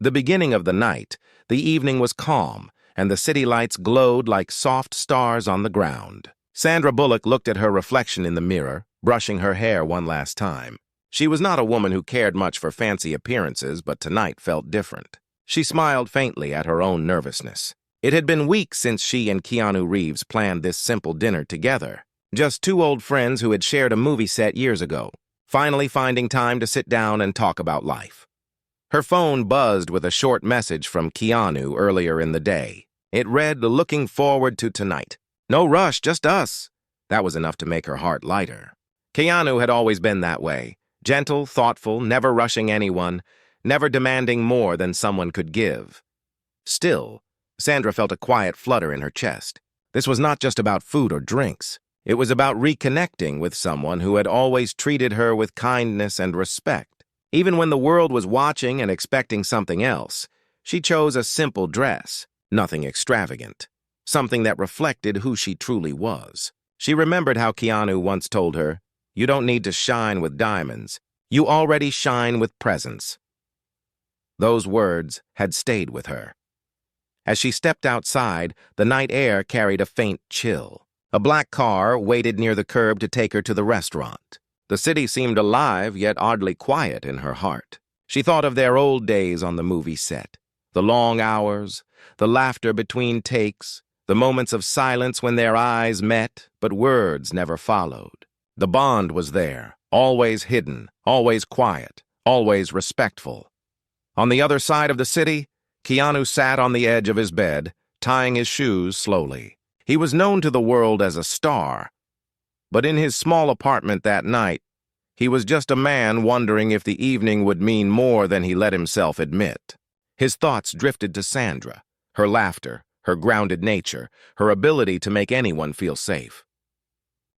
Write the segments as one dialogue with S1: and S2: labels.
S1: The beginning of the night, the evening was calm, and the city lights glowed like soft stars on the ground. Sandra Bullock looked at her reflection in the mirror, brushing her hair one last time. She was not a woman who cared much for fancy appearances, but tonight felt different. She smiled faintly at her own nervousness. It had been weeks since she and Keanu Reeves planned this simple dinner together. Just two old friends who had shared a movie set years ago, finally finding time to sit down and talk about life. Her phone buzzed with a short message from Keanu earlier in the day. It read, "Looking forward to tonight. No rush, just us." That was enough to make her heart lighter. Keanu had always been that way. Gentle, thoughtful, never rushing anyone, never demanding more than someone could give. Still, Sandra felt a quiet flutter in her chest. This was not just about food or drinks. It was about reconnecting with someone who had always treated her with kindness and respect. Even when the world was watching and expecting something else, she chose a simple dress, nothing extravagant, something that reflected who she truly was. She remembered how Keanu once told her, "You don't need to shine with diamonds. You already shine with presence." Those words had stayed with her. As she stepped outside, the night air carried a faint chill. A black car waited near the curb to take her to the restaurant. The city seemed alive, yet oddly quiet in her heart. She thought of their old days on the movie set. The long hours, the laughter between takes, the moments of silence when their eyes met, but words never followed. The bond was there, always hidden, always quiet, always respectful. On the other side of the city, Keanu sat on the edge of his bed, tying his shoes slowly. He was known to the world as a star, but in his small apartment that night, he was just a man wondering if the evening would mean more than he let himself admit. His thoughts drifted to Sandra, her laughter, her grounded nature, her ability to make anyone feel safe.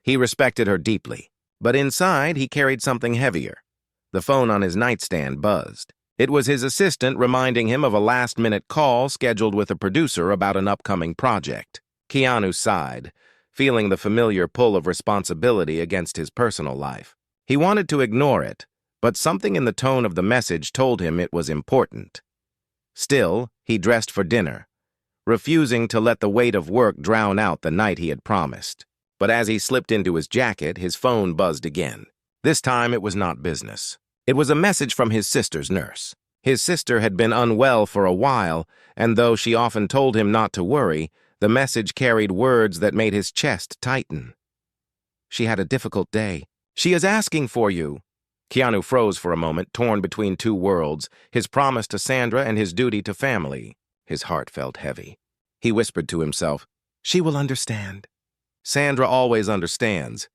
S1: He respected her deeply, but inside he carried something heavier. The phone on his nightstand buzzed. It was his assistant reminding him of a last-minute call scheduled with a producer about an upcoming project. Keanu sighed, feeling the familiar pull of responsibility against his personal life. He wanted to ignore it, but something in the tone of the message told him it was important. Still, he dressed for dinner, refusing to let the weight of work drown out the night he had promised. But as he slipped into his jacket, his phone buzzed again. This time it was not business. It was a message from his sister's nurse. His sister had been unwell for a while, and though she often told him not to worry, the message carried words that made his chest tighten. "She had a difficult day. She is asking for you." Keanu froze for a moment, torn between two worlds, his promise to Sandra and his duty to family. His heart felt heavy. He whispered to himself, "She will understand." Sandra always understands.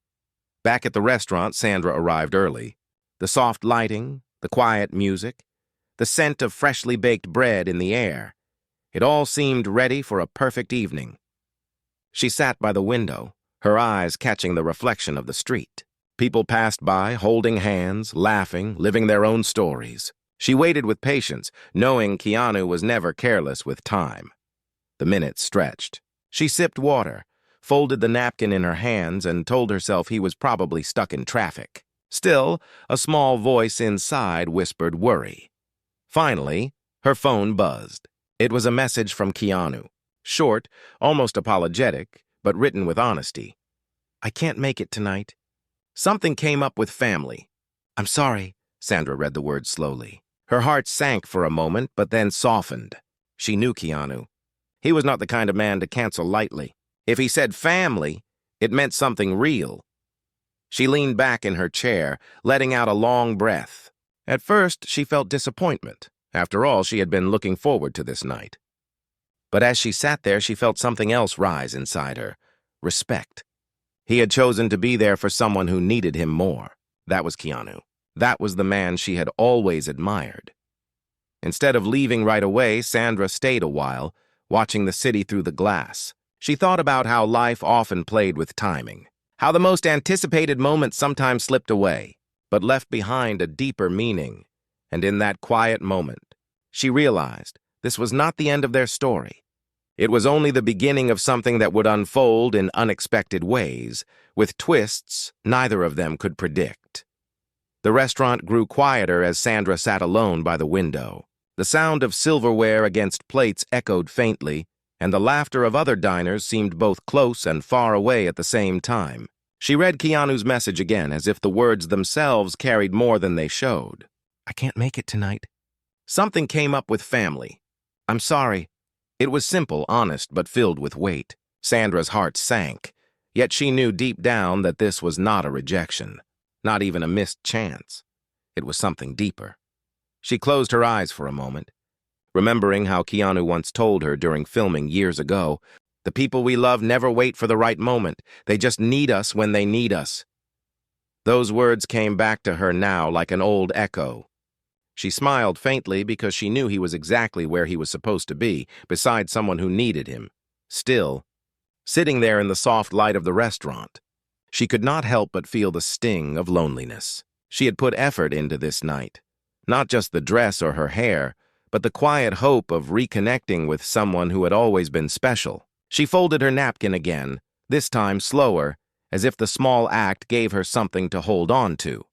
S1: Back at the restaurant, Sandra arrived early. The soft lighting, the quiet music, the scent of freshly baked bread in the air. It all seemed ready for a perfect evening. She sat by the window, her eyes catching the reflection of the street. People passed by, holding hands, laughing, living their own stories. She waited with patience, knowing Keanu was never careless with time. The minutes stretched. She sipped water, folded the napkin in her hands, and told herself he was probably stuck in traffic. Still, a small voice inside whispered worry. Finally, her phone buzzed. It was a message from Keanu. Short, almost apologetic, but written with honesty. "I can't make it tonight. Something came up with family." "I'm sorry," Sandra read the words slowly. Her heart sank for a moment, but then softened. She knew Keanu. He was not the kind of man to cancel lightly. If he said family, it meant something real. She leaned back in her chair, letting out a long breath. At first, she felt disappointment. After all, she had been looking forward to this night. But as she sat there, she felt something else rise inside her. Respect. He had chosen to be there for someone who needed him more. That was Keanu. That was the man she had always admired. Instead of leaving right away, Sandra stayed a while, watching the city through the glass. She thought about how life often played with timing. How the most anticipated moments sometimes slipped away, but left behind a deeper meaning. And in that quiet moment, she realized this was not the end of their story. It was only the beginning of something that would unfold in unexpected ways, with twists neither of them could predict. The restaurant grew quieter as Sandra sat alone by the window. The sound of silverware against plates echoed faintly, and the laughter of other diners seemed both close and far away at the same time. She read Keanu's message again, as if the words themselves carried more than they showed. "I can't make it tonight." Something came up with family. "I'm sorry." It was simple, honest, but filled with weight. Sandra's heart sank, yet she knew deep down that this was not a rejection, not even a missed chance. It was something deeper. She closed her eyes for a moment, remembering how Keanu once told her during filming years ago, "The people we love never wait for the right moment. They just need us when they need us." Those words came back to her now like an old echo. She smiled faintly because she knew he was exactly where he was supposed to be, beside someone who needed him. Still, sitting there in the soft light of the restaurant, she could not help but feel the sting of loneliness. She had put effort into this night. Not just the dress or her hair, but the quiet hope of reconnecting with someone who had always been special. She folded her napkin again, this time slower, as if the small act gave her something to hold on to.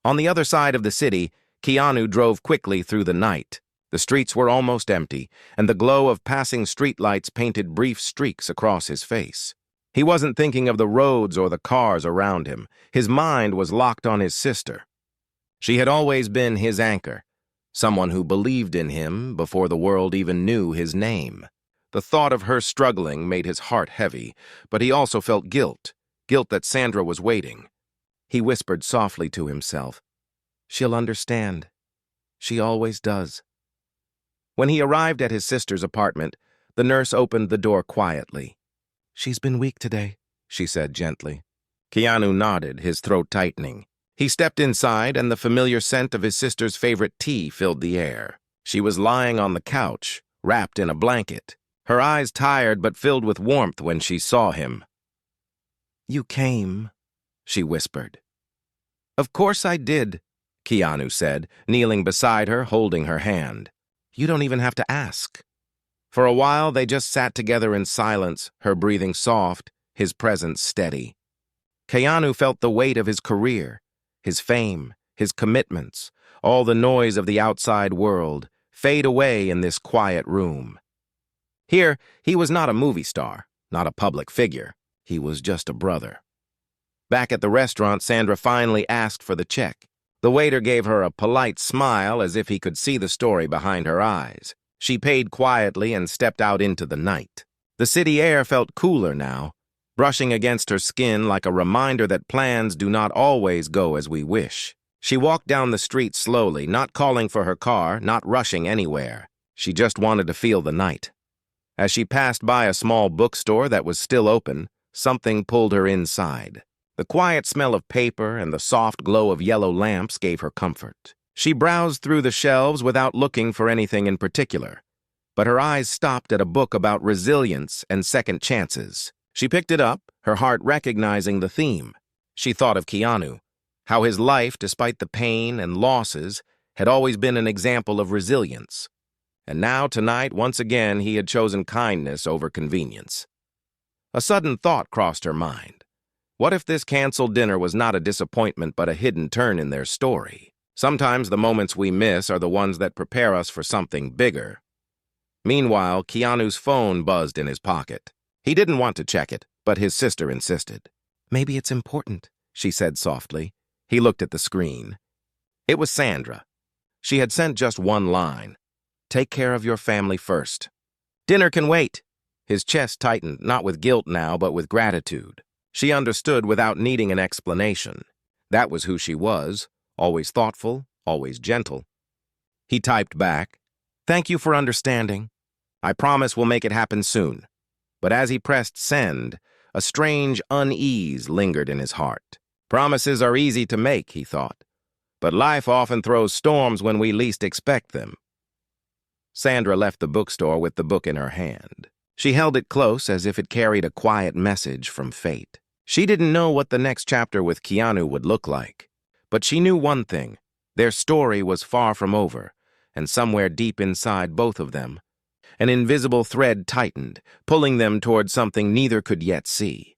S1: On the other side of the city, Keanu drove quickly through the night. The streets were almost empty, and the glow of passing streetlights painted brief streaks across his face. He wasn't thinking of the roads or the cars around him. His mind was locked on his sister. She had always been his anchor, someone who believed in him before the world even knew his name. The thought of her struggling made his heart heavy, but he also felt guilt that Sandra was waiting. He whispered softly to himself, "She'll understand. She always does." When he arrived at his sister's apartment, the nurse opened the door quietly. "She's been weak today," she said gently. Keanu nodded, his throat tightening. He stepped inside, and the familiar scent of his sister's favorite tea filled the air. She was lying on the couch, wrapped in a blanket, her eyes tired but filled with warmth when she saw him. "You came," she whispered. "Of course I did," Keanu said, kneeling beside her, holding her hand. "You don't even have to ask." For a while, they just sat together in silence, her breathing soft, his presence steady. Keanu felt the weight of his career, his fame, his commitments, all the noise of the outside world, fade away in this quiet room. Here, he was not a movie star, not a public figure. He was just a brother. Back at the restaurant, Sandra finally asked for the check. The waiter gave her a polite smile as if he could see the story behind her eyes. She paid quietly and stepped out into the night. The city air felt cooler now, brushing against her skin like a reminder that plans do not always go as we wish. She walked down the street slowly, not calling for her car, not rushing anywhere. She just wanted to feel the night. As she passed by a small bookstore that was still open, something pulled her inside. The quiet smell of paper and the soft glow of yellow lamps gave her comfort. She browsed through the shelves without looking for anything in particular, but her eyes stopped at a book about resilience and second chances. She picked it up, her heart recognizing the theme. She thought of Keanu, how his life, despite the pain and losses, had always been an example of resilience. And now, tonight, once again, he had chosen kindness over convenience. A sudden thought crossed her mind. What if this canceled dinner was not a disappointment but a hidden turn in their story? Sometimes the moments we miss are the ones that prepare us for something bigger. Meanwhile, Keanu's phone buzzed in his pocket. He didn't want to check it, but his sister insisted. "Maybe it's important," she said softly. He looked at the screen. It was Sandra. She had sent just one line. "Take care of your family first." "Dinner can wait." His chest tightened, not with guilt now, but with gratitude. She understood without needing an explanation. That was who she was, always thoughtful, always gentle. He typed back, "Thank you for understanding. I promise we'll make it happen soon." But as he pressed send, a strange unease lingered in his heart. Promises are easy to make, he thought, but life often throws storms when we least expect them. Sandra left the bookstore with the book in her hand. She held it close as if it carried a quiet message from fate. She didn't know what the next chapter with Keanu would look like, but she knew one thing. Their story was far from over, and somewhere deep inside both of them, an invisible thread tightened, pulling them toward something neither could yet see.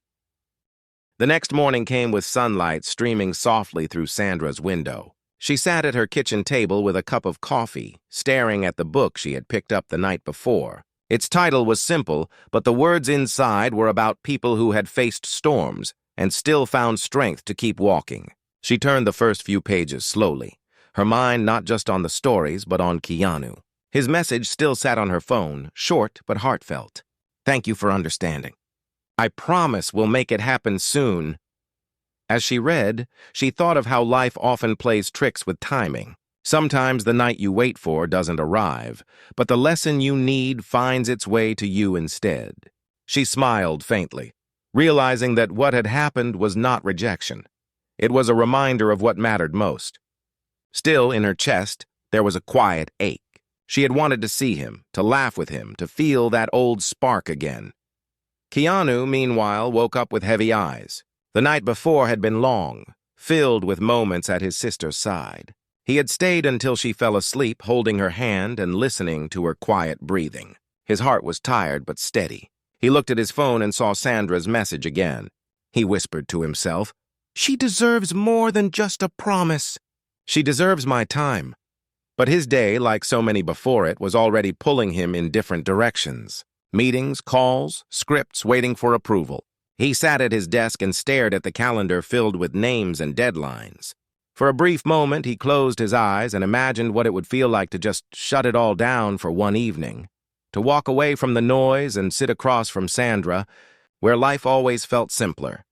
S1: The next morning came with sunlight streaming softly through Sandra's window. She sat at her kitchen table with a cup of coffee, staring at the book she had picked up the night before. Its title was simple, but the words inside were about people who had faced storms and still found strength to keep walking. She turned the first few pages slowly, her mind not just on the stories, but on Keanu. His message still sat on her phone, short but heartfelt. "Thank you for understanding. I promise we'll make it happen soon." As she read, she thought of how life often plays tricks with timing. Sometimes the night you wait for doesn't arrive, but the lesson you need finds its way to you instead. She smiled faintly, realizing that what had happened was not rejection. It was a reminder of what mattered most. Still, in her chest, there was a quiet ache. She had wanted to see him, to laugh with him, to feel that old spark again. Keanu, meanwhile, woke up with heavy eyes. The night before had been long, filled with moments at his sister's side. He had stayed until she fell asleep, holding her hand and listening to her quiet breathing. His heart was tired but steady. He looked at his phone and saw Sandra's message again. He whispered to himself, "She deserves more than just a promise. She deserves my time." But his day, like so many before it, was already pulling him in different directions. Meetings, calls, scripts waiting for approval. He sat at his desk and stared at the calendar filled with names and deadlines. For a brief moment, he closed his eyes and imagined what it would feel like to just shut it all down for one evening. To walk away from the noise and sit across from Sandra, where life always felt simpler.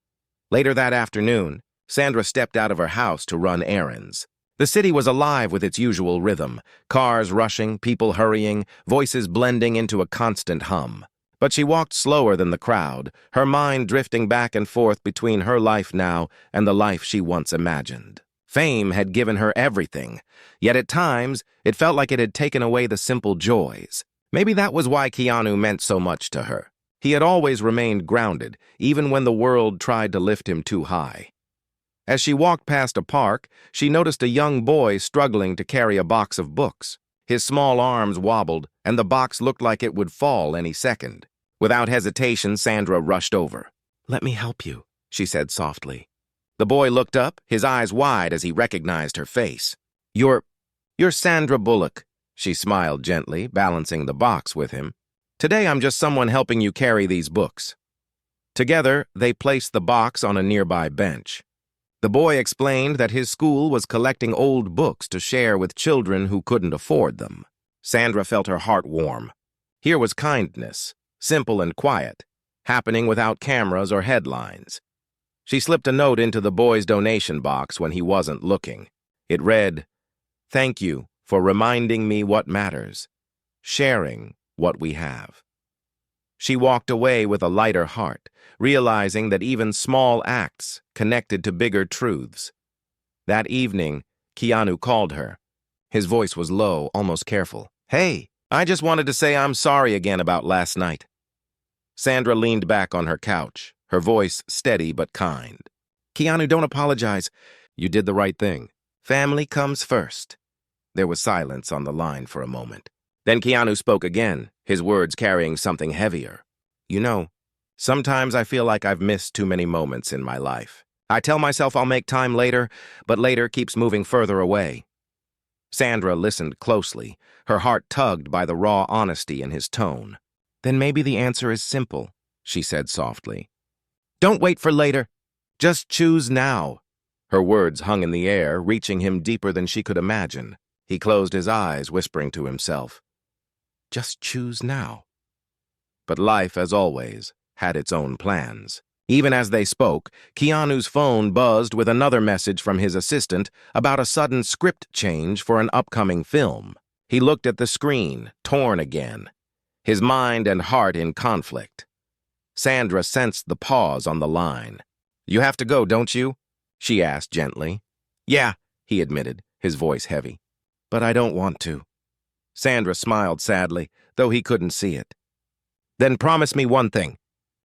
S1: Later that afternoon, Sandra stepped out of her house to run errands. The city was alive with its usual rhythm, cars rushing, people hurrying, voices blending into a constant hum. But she walked slower than the crowd, her mind drifting back and forth between her life now and the life she once imagined. Fame had given her everything, yet at times it felt like it had taken away the simple joys. Maybe that was why Keanu meant so much to her. He had always remained grounded, even when the world tried to lift him too high. As she walked past a park, she noticed a young boy struggling to carry a box of books. His small arms wobbled, and the box looked like it would fall any second. Without hesitation, Sandra rushed over. "Let me help you," she said softly. The boy looked up, his eyes wide as he recognized her face. You're Sandra Bullock," she smiled gently, balancing the box with him. "Today I'm just someone helping you carry these books." Together, they placed the box on a nearby bench. The boy explained that his school was collecting old books to share with children who couldn't afford them. Sandra felt her heart warm. Here was kindness, simple and quiet, happening without cameras or headlines. She slipped a note into the boy's donation box when he wasn't looking. It read, "Thank you for reminding me what matters, sharing what we have." She walked away with a lighter heart, realizing that even small acts connected to bigger truths. That evening, Keanu called her. His voice was low, almost careful. "Hey, I just wanted to say I'm sorry again about last night." Sandra leaned back on her couch, her voice steady but kind. "Keanu, don't apologize. You did the right thing. Family comes first." There was silence on the line for a moment. Then Keanu spoke again, his words carrying something heavier. "You know, sometimes I feel like I've missed too many moments in my life. I tell myself I'll make time later, but later keeps moving further away." Sandra listened closely, her heart tugged by the raw honesty in his tone. "Then maybe the answer is simple," she said softly. "Don't wait for later. Just choose now." Her words hung in the air, reaching him deeper than she could imagine. He closed his eyes, whispering to himself, "Just choose now." But life, as always, had its own plans. Even as they spoke, Keanu's phone buzzed with another message from his assistant about a sudden script change for an upcoming film. He looked at the screen, torn again, his mind and heart in conflict. Sandra sensed the pause on the line. "You have to go, don't you?" she asked gently. "Yeah," he admitted, his voice heavy. "But I don't want to." Sandra smiled sadly, though he couldn't see it. "Then promise me one thing.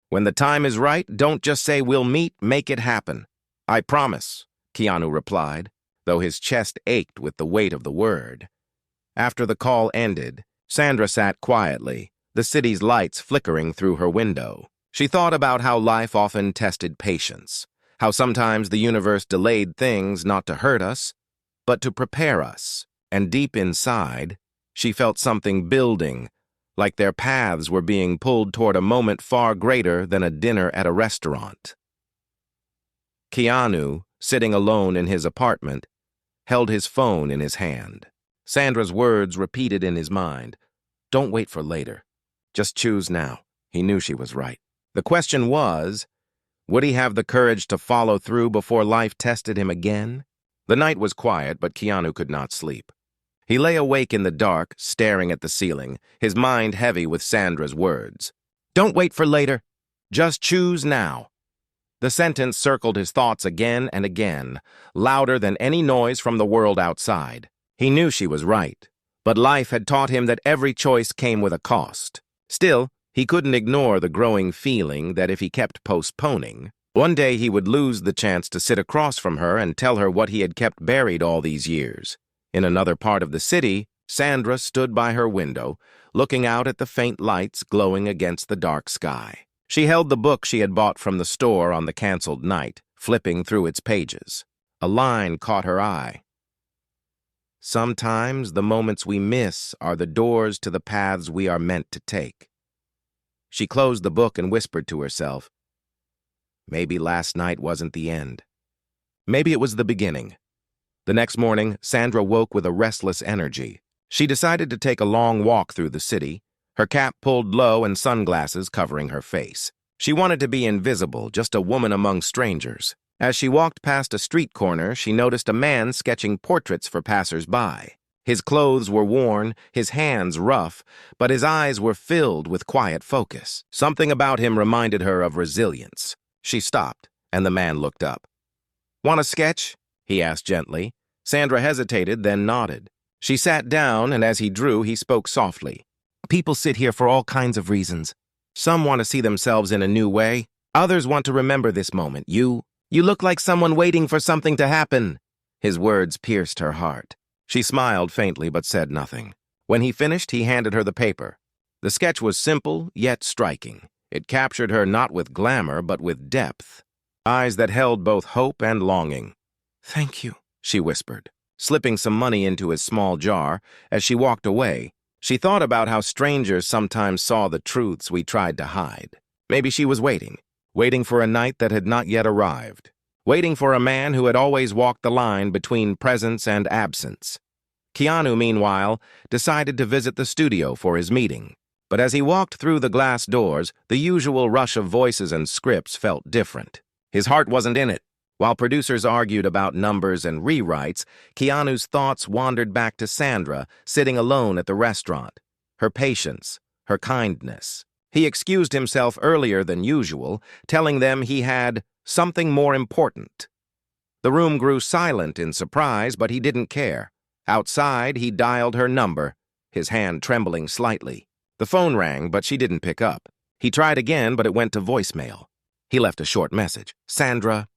S1: When the time is right, don't just say we'll meet, make it happen." "I promise," Keanu replied, though his chest ached with the weight of the word. After the call ended, Sandra sat quietly, the city's lights flickering through her window. She thought about how life often tested patience, how sometimes the universe delayed things not to hurt us, but to prepare us. And deep inside, she felt something building, like their paths were being pulled toward a moment far greater than a dinner at a restaurant. Keanu, sitting alone in his apartment, held his phone in his hand. Sandra's words repeated in his mind. Don't wait for later. Just choose now. He knew she was right. The question was, would he have the courage to follow through before life tested him again? The night was quiet, but Keanu could not sleep. He lay awake in the dark, staring at the ceiling, his mind heavy with Sandra's words. Don't wait for later. Just choose now. The sentence circled his thoughts again and again, louder than any noise from the world outside. He knew she was right, but life had taught him that every choice came with a cost. Still, he couldn't ignore the growing feeling that if he kept postponing, one day he would lose the chance to sit across from her and tell her what he had kept buried all these years. In another part of the city, Sandra stood by her window, looking out at the faint lights glowing against the dark sky. She held the book she had bought from the store on the canceled night, flipping through its pages. A line caught her eye. Sometimes the moments we miss are the doors to the paths we are meant to take. She closed the book and whispered to herself, maybe last night wasn't the end. Maybe it was the beginning. The next morning, Sandra woke with a restless energy. She decided to take a long walk through the city, her cap pulled low and sunglasses covering her face. She wanted to be invisible, just a woman among strangers. As she walked past a street corner, she noticed a man sketching portraits for passers-by. His clothes were worn, his hands rough, but his eyes were filled with quiet focus. Something about him reminded her of resilience. She stopped, and the man looked up. Want a sketch? He asked gently. Sandra hesitated, then nodded. She sat down, and as he drew, he spoke softly. People sit here for all kinds of reasons. Some want to see themselves in a new way. Others want to remember this moment. You look like someone waiting for something to happen. His words pierced her heart. She smiled faintly but said nothing. When he finished, he handed her the paper. The sketch was simple, yet striking. It captured her not with glamour, but with depth. Eyes that held both hope and longing. Thank you, she whispered, slipping some money into his small jar. As she walked away, she thought about how strangers sometimes saw the truths we tried to hide. Maybe she was waiting for a night that had not yet arrived, waiting for a man who had always walked the line between presence and absence. Keanu, meanwhile, decided to visit the studio for his meeting. But as he walked through the glass doors, the usual rush of voices and scripts felt different. His heart wasn't in it. While producers argued about numbers and rewrites, Keanu's thoughts wandered back to Sandra, sitting alone at the restaurant. Her patience, her kindness. He excused himself earlier than usual, telling them he had something more important. The room grew silent in surprise, but he didn't care. Outside, he dialed her number, his hand trembling slightly. The phone rang, but she didn't pick up. He tried again, but it went to voicemail. He left a short message. Sandra,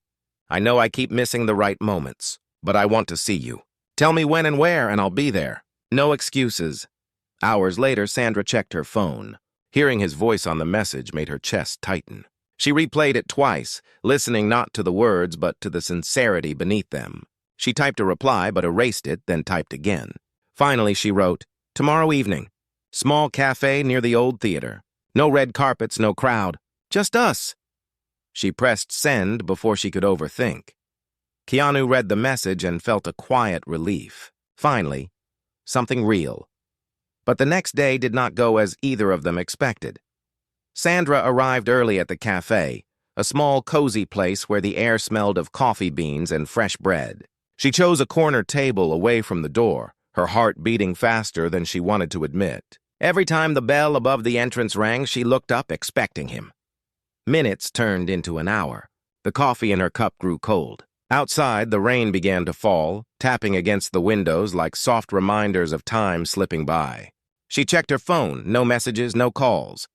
S1: I know I keep missing the right moments, but I want to see you. Tell me when and where, and I'll be there. No excuses. Hours later, Sandra checked her phone. Hearing his voice on the message made her chest tighten. She replayed it twice, listening not to the words, but to the sincerity beneath them. She typed a reply, but erased it, then typed again. Finally, she wrote, Tomorrow evening. Small cafe near the old theater. No red carpets, no crowd. Just us. She pressed send before she could overthink. Keanu read the message and felt a quiet relief. Finally, something real. But the next day did not go as either of them expected. Sandra arrived early at the cafe, a small, cozy place where the air smelled of coffee beans and fresh bread. She chose a corner table away from the door, her heart beating faster than she wanted to admit. Every time the bell above the entrance rang, she looked up, expecting him. Minutes turned into an hour. The coffee in her cup grew cold. Outside, the rain began to fall, tapping against the windows like soft reminders of time slipping by. She checked her phone, no messages, no calls.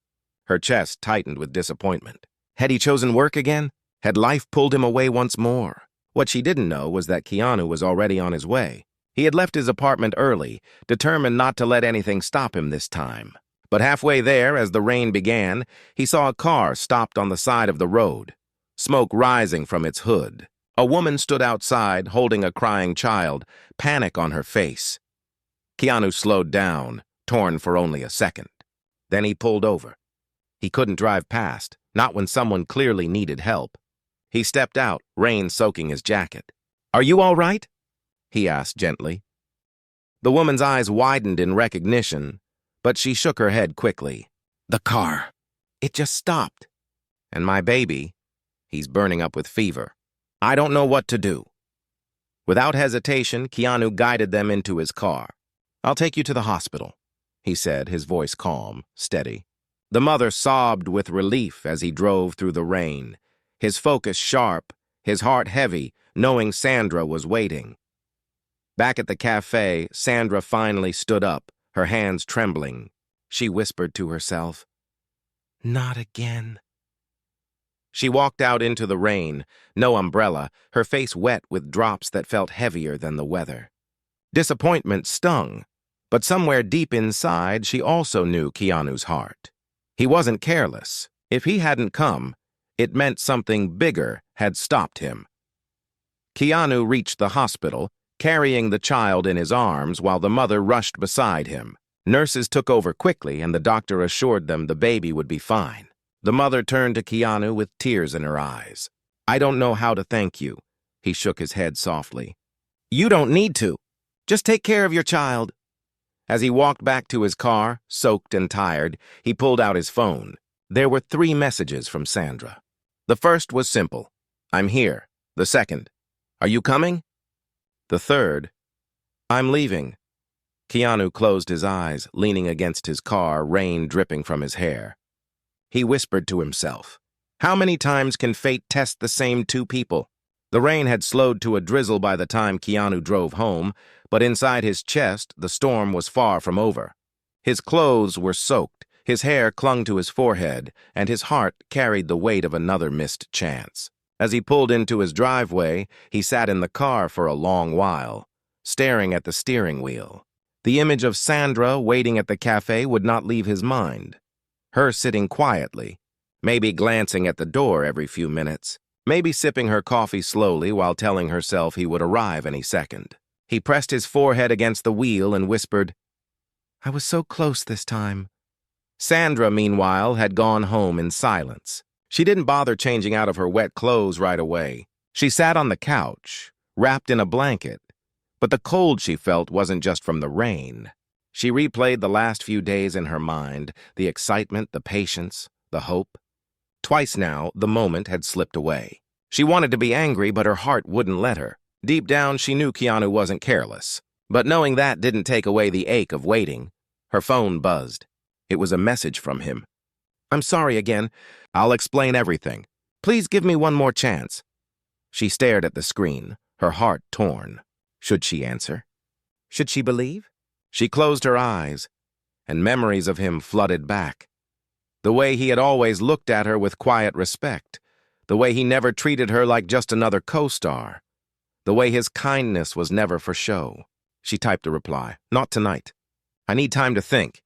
S1: Her chest tightened with disappointment. Had he chosen work again? Had life pulled him away once more? What she didn't know was that Keanu was already on his way. He had left his apartment early, determined not to let anything stop him this time. But halfway there, as the rain began, he saw a car stopped on the side of the road, smoke rising from its hood. A woman stood outside, holding a crying child, panic on her face. Keanu slowed down, torn for only a second. Then he pulled over. He couldn't drive past, not when someone clearly needed help. He stepped out, rain soaking his jacket. "Are you all right?" he asked gently. The woman's eyes widened in recognition, but she shook her head quickly. "The car. It just stopped. And my baby, he's burning up with fever. I don't know what to do." Without hesitation, Keanu guided them into his car. "I'll take you to the hospital," he said, his voice calm, steady. The mother sobbed with relief as he drove through the rain, his focus sharp, his heart heavy, knowing Sandra was waiting. Back at the cafe, Sandra finally stood up, her hands trembling. She whispered to herself, "Not again." She walked out into the rain, no umbrella, her face wet with drops that felt heavier than the weather. Disappointment stung, but somewhere deep inside, she also knew Keanu's heart. He wasn't careless. If he hadn't come, it meant something bigger had stopped him. Keanu reached the hospital, carrying the child in his arms while the mother rushed beside him. Nurses took over quickly, and the doctor assured them the baby would be fine. The mother turned to Keanu with tears in her eyes. "I don't know how to thank you," he shook his head softly. "You don't need to. Just take care of your child." As he walked back to his car, soaked and tired, he pulled out his phone. There were 3 messages from Sandra. The first was simple, "I'm here." The second, "Are you coming?" The third, "I'm leaving." Keanu closed his eyes, leaning against his car, rain dripping from his hair. He whispered to himself, "How many times can fate test the same 2 people?" The rain had slowed to a drizzle by the time Keanu drove home, but inside his chest, the storm was far from over. His clothes were soaked, his hair clung to his forehead, and his heart carried the weight of another missed chance. As he pulled into his driveway, he sat in the car for a long while, staring at the steering wheel. The image of Sandra waiting at the cafe would not leave his mind. Her sitting quietly, maybe glancing at the door every few minutes, maybe sipping her coffee slowly while telling herself he would arrive any second. He pressed his forehead against the wheel and whispered, "I was so close this time." Sandra, meanwhile, had gone home in silence. She didn't bother changing out of her wet clothes right away. She sat on the couch, wrapped in a blanket, but the cold she felt wasn't just from the rain. She replayed the last few days in her mind, the excitement, the patience, the hope. Twice now, the moment had slipped away. She wanted to be angry, but her heart wouldn't let her. Deep down, she knew Keanu wasn't careless. But knowing that didn't take away the ache of waiting. Her phone buzzed. It was a message from him. "I'm sorry again. I'll explain everything. Please give me one more chance." She stared at the screen, her heart torn. Should she answer? Should she believe? She closed her eyes, and memories of him flooded back. The way he had always looked at her with quiet respect. The way he never treated her like just another co-star. The way his kindness was never for show. She typed a reply, "Not tonight. I need time to think."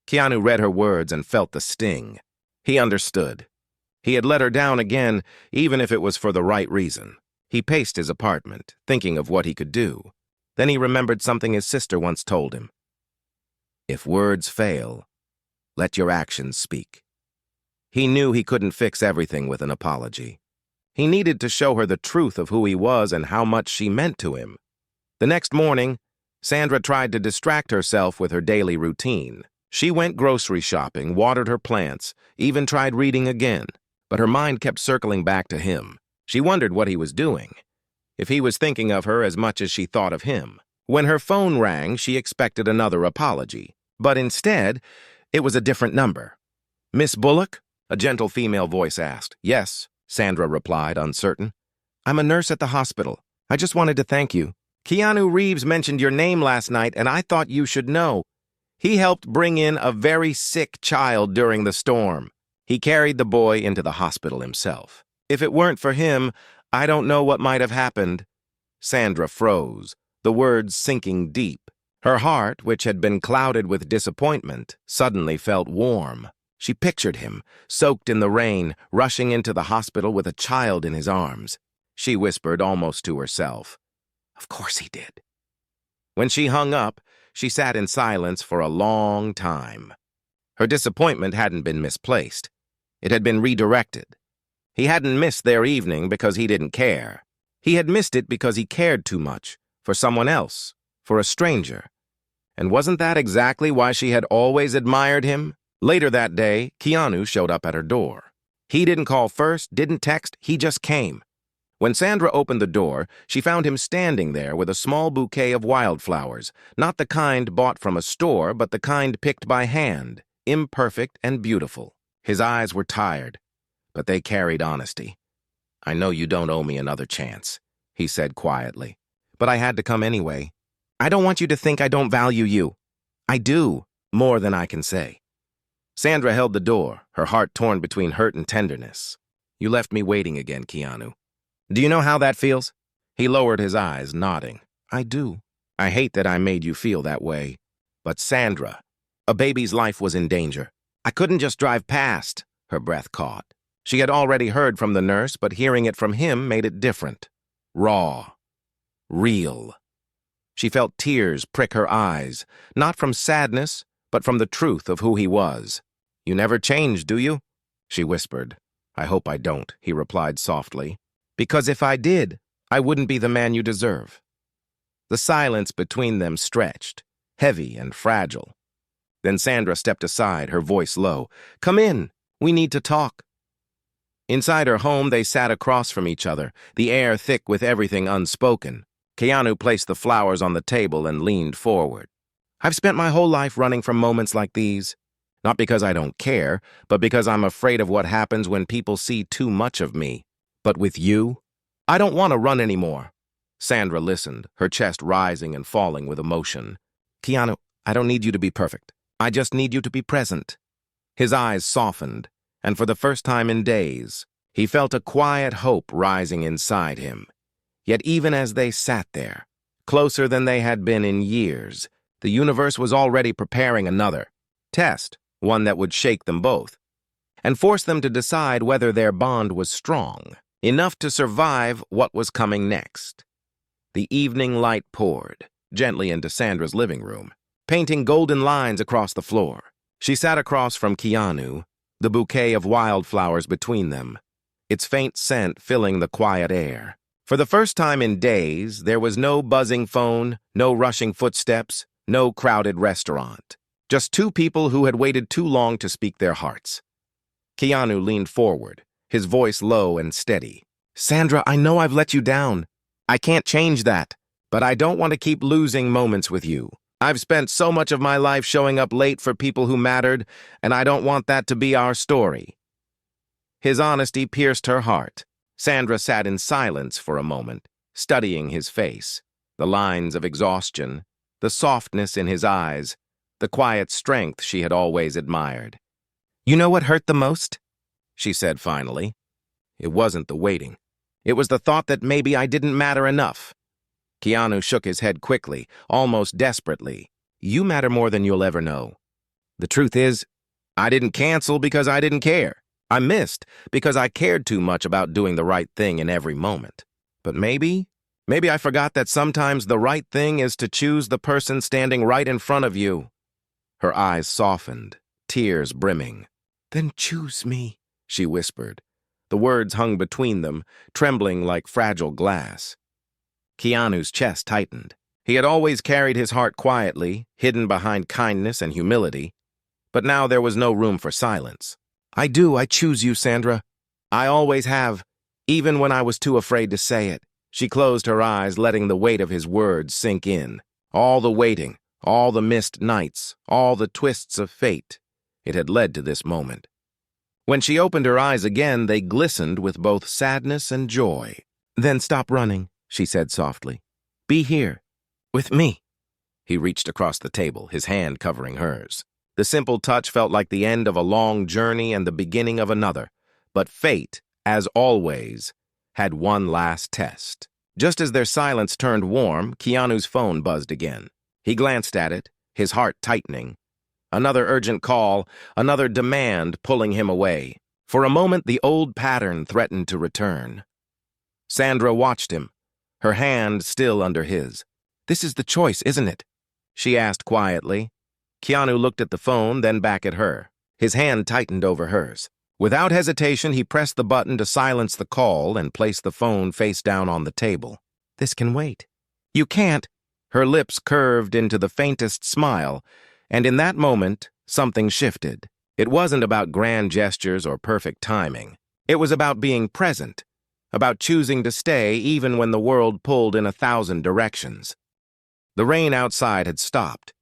S1: Keanu read her words and felt the sting. He understood. He had let her down again, even if it was for the right reason. He paced his apartment, thinking of what he could do. Then he remembered something his sister once told him. "If words fail, let your actions speak." He knew he couldn't fix everything with an apology. He needed to show her the truth of who he was and how much she meant to him. The next morning, Sandra tried to distract herself with her daily routine. She went grocery shopping, watered her plants, even tried reading again. But her mind kept circling back to him. She wondered what he was doing, if he was thinking of her as much as she thought of him. When her phone rang, she expected another apology. But instead, it was a different number. "Miss Bullock?" a gentle female voice asked. "Yes," Sandra replied, uncertain. "I'm a nurse at the hospital. I just wanted to thank you. Keanu Reeves mentioned your name last night, and I thought you should know. He helped bring in a very sick child during the storm. He carried the boy into the hospital himself. If it weren't for him, I don't know what might have happened." Sandra froze, the words sinking deep. Her heart, which had been clouded with disappointment, suddenly felt warm. She pictured him, soaked in the rain, rushing into the hospital with a child in his arms. she whispered almost to herself. Of course he did. When she hung up, she sat in silence for a long time. Her disappointment hadn't been misplaced. It had been redirected. He hadn't missed their evening because he didn't care. He had missed it because he cared too much, for someone else, for a stranger. And wasn't that exactly why she had always admired him? Later that day, Keanu showed up at her door. He didn't call first, didn't text, he just came. When Sandra opened the door, she found him standing there with a small bouquet of wildflowers, not the kind bought from a store, but the kind picked by hand, imperfect and beautiful. His eyes were tired, but they carried honesty. I know you don't owe me another chance, he said quietly, but I had to come anyway. I don't want you to think I don't value you. I do, more than I can say. Sandra held the door, her heart torn between hurt and tenderness. You left me waiting again, Keanu. Do you know how that feels? He lowered his eyes, nodding. I do. I hate that I made you feel that way. But Sandra, a baby's life was in danger. I couldn't just drive past. Her breath caught. She had already heard from the nurse, but hearing it from him made it different. Raw. Real. She felt tears prick her eyes, not from sadness, but from the truth of who he was. You never change, do you? She whispered. I hope I don't, he replied softly. Because if I did, I wouldn't be the man you deserve. The silence between them stretched, heavy and fragile. Then Sandra stepped aside, her voice low. Come in. We need to talk. Inside her home, they sat across from each other, the air thick with everything unspoken. Keanu placed the flowers on the table and leaned forward. I've spent my whole life running from moments like these. Not because I don't care, but because I'm afraid of what happens when people see too much of me. But with you, I don't want to run anymore. Sandra listened, her chest rising and falling with emotion. Keanu, I don't need you to be perfect. I just need you to be present. His eyes softened, and for the first time in days, he felt a quiet hope rising inside him. Yet even as they sat there, closer than they had been in years, the universe was already preparing another test, one that would shake them both, and force them to decide whether their bond was strong enough to survive what was coming next. The evening light poured gently into Sandra's living room, painting golden lines across the floor. She sat across from Keanu, the bouquet of wildflowers between them, its faint scent filling the quiet air. For the first time in days, there was no buzzing phone, no rushing footsteps, no crowded restaurant. Just two people who had waited too long to speak their hearts. Keanu leaned forward, his voice low and steady. Sandra, I know I've let you down. I can't change that, but I don't want to keep losing moments with you. I've spent so much of my life showing up late for people who mattered, and I don't want that to be our story. His honesty pierced her heart. Sandra sat in silence for a moment, studying his face, the lines of exhaustion, the softness in his eyes, the quiet strength she had always admired. You know what hurt the most? She said finally. It wasn't the waiting. It was the thought that maybe I didn't matter enough. Keanu shook his head quickly, almost desperately. You matter more than you'll ever know. The truth is, I didn't cancel because I didn't care. I missed because I cared too much about doing the right thing in every moment. But maybe I forgot that sometimes the right thing is to choose the person standing right in front of you. Her eyes softened, tears brimming. Then choose me, she whispered. The words hung between them, trembling like fragile glass. Keanu's chest tightened. He had always carried his heart quietly, hidden behind kindness and humility. But now there was no room for silence. I choose you, Sandra. I always have, even when I was too afraid to say it. She closed her eyes, letting the weight of his words sink in. All the waiting, all the missed nights, all the twists of fate. It had led to this moment. When she opened her eyes again, they glistened with both sadness and joy. Then stop running, she said softly. Be here, with me. He reached across the table, his hand covering hers. The simple touch felt like the end of a long journey and the beginning of another. But fate, as always, had one last test. Just as their silence turned warm, Keanu's phone buzzed again. He glanced at it, his heart tightening. Another urgent call, another demand pulling him away. For a moment, the old pattern threatened to return. Sandra watched him, her hand still under his. "This is the choice, isn't it?" she asked quietly. Keanu looked at the phone, then back at her. His hand tightened over hers. Without hesitation, he pressed the button to silence the call and placed the phone face down on the table. "This can wait." "You can't." Her lips curved into the faintest smile, and in that moment, something shifted. It wasn't about grand gestures or perfect timing. It was about being present, about choosing to stay even when the world pulled in 1,000 directions. The rain outside had stopped,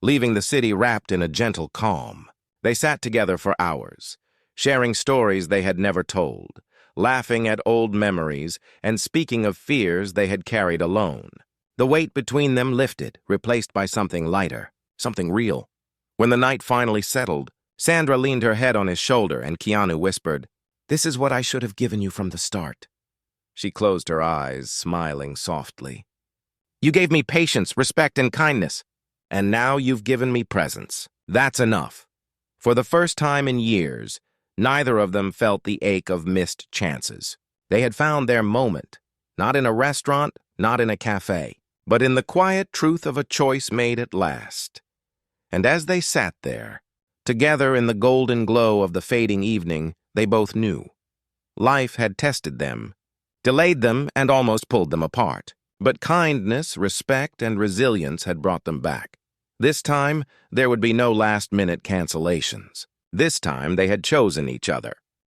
S1: leaving the city wrapped in a gentle calm. They sat together for hours, sharing stories they had never told, laughing at old memories, and speaking of fears they had carried alone. The weight between them lifted, replaced by something lighter, something real. When the night finally settled, Sandra leaned her head on his shoulder and Keanu whispered, "This is what I should have given you from the start." She closed her eyes, smiling softly. "You gave me patience, respect, and kindness, and now you've given me presence. That's enough." For the first time in years, neither of them felt the ache of missed chances. They had found their moment, not in a restaurant, not in a cafe, but in the quiet truth of a choice made at last. And as they sat there, together in the golden glow of the fading evening, they both knew. Life had tested them, delayed them, and almost pulled them apart. But kindness, respect, and resilience had brought them back. This time, there would be no last-minute cancellations. This time, they had chosen each other.